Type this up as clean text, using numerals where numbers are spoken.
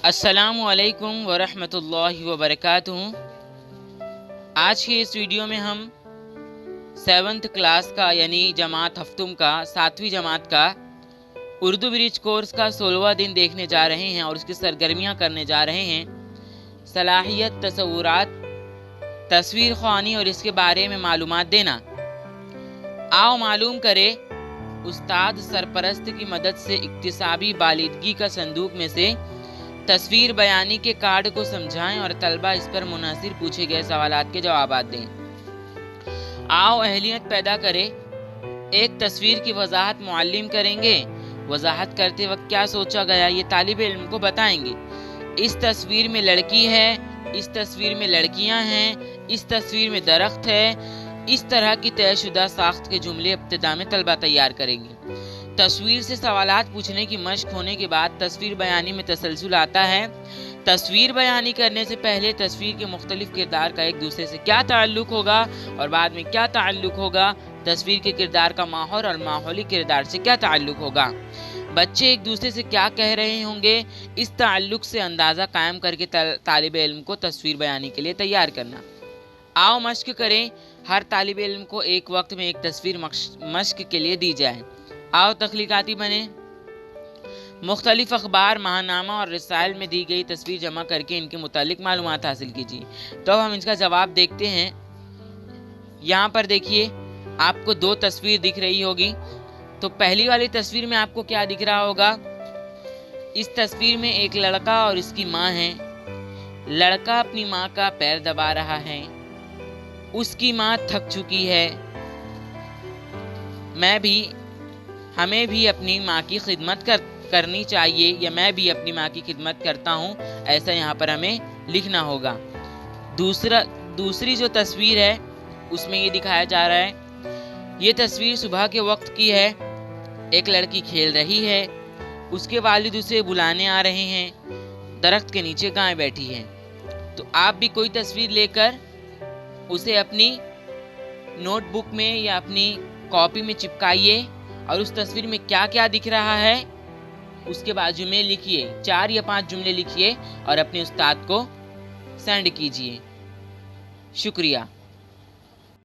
अस्सलामु अलैकुम वरहमतुल्लाहि वबरकातुहू। आज की इस वीडियो में हम 7th क्लास का यानी जमात हफ्तुम का 7वीं जमात का उर्दू ब्रिज कोर्स का 16वां दिन देखने जा रहे हैं और उसकी सरगर्मियां करने जा रहे हैं। सलाहियत, तसव्वुरात, तस्वीर ख्वानी और इसके बारे में मालूमात देना। आओ मालूम करें उस्ताद सरपरस्त की मदद से इक्तिसाबी बालिदगी का संदूक में से तस्वीर बयानी के कार्ड को समझाएं और तलबा इस पर मुनासिर पूछे गए सवालात के जवाबात दें। आओ अहलियत पैदा करें। एक तस्वीर की वजाहत मुअल्लिम करेंगे। वजाहत करते वक्त क्या सोचा गया ये तालिब इल्म को बताएंगे। इस तस्वीर में लड़की है, इस तस्वीर में लड़कियां हैं, इस तस्वीर में दरख्त है। इस तरह की तयशुदा साख्त के जुमले इब्तिदा में तलबा तैयार करेंगे। तस्वीर से सवालात पूछने की मश्क होने के बाद तस्वीर बयानी में तसलसल आता है। तस्वीर बयानी करने से पहले तस्वीर के मुख्तलिफ किरदार का एक दूसरे से क्या ताल्लुक होगा और बाद में क्या ताल्लुक होगा, तस्वीर के किरदार का माहौल और माहौली किरदार से क्या ताल्लुक होगा, बच्चे एक दूसरे से क्या कह रहे होंगे, इस ताल्लुक से अंदाज़ा कायम करके तालिब इल्म को तस्वीर बयानी के लिए तैयार करना। आओ मश्क करें। हर तालिब इल्म को एक वक्त में एक तस्वीर मश्क के लिए दी जाए। आओ तख्लीकाती बने। मुख्तलिफ अखबार, महानामा और रसाइल में दी गई तस्वीर जमा करके इनके मुतालिक मालूमात हासिल कीजिए। तो हम इसका जवाब देखते हैं। यहाँ पर देखिए आपको 2 तस्वीर दिख रही होगी। तो पहली वाली तस्वीर में आपको क्या दिख रहा होगा? इस तस्वीर में एक लड़का और इसकी माँ है। लड़का अपनी माँ का पैर दबा रहा है। उसकी माँ थक चुकी है। हमें भी अपनी माँ की खिदमत करनी चाहिए, या मैं भी अपनी माँ की खिदमत करता हूँ, ऐसा यहाँ पर हमें लिखना होगा। दूसरी जो तस्वीर है उसमें ये दिखाया जा रहा है, ये तस्वीर सुबह के वक्त की है। एक लड़की खेल रही है, उसके वालिद उसे बुलाने आ रहे हैं। दरख्त के नीचे गाय बैठी है। तो आप भी कोई तस्वीर लेकर उसे अपनी नोटबुक में या अपनी कॉपी में चिपकाइए और उस तस्वीर में क्या क्या दिख रहा है उसके बाजू में लिखिए। 4 या 5 जुमले लिखिए और अपने उस्ताद को सेंड कीजिए। शुक्रिया।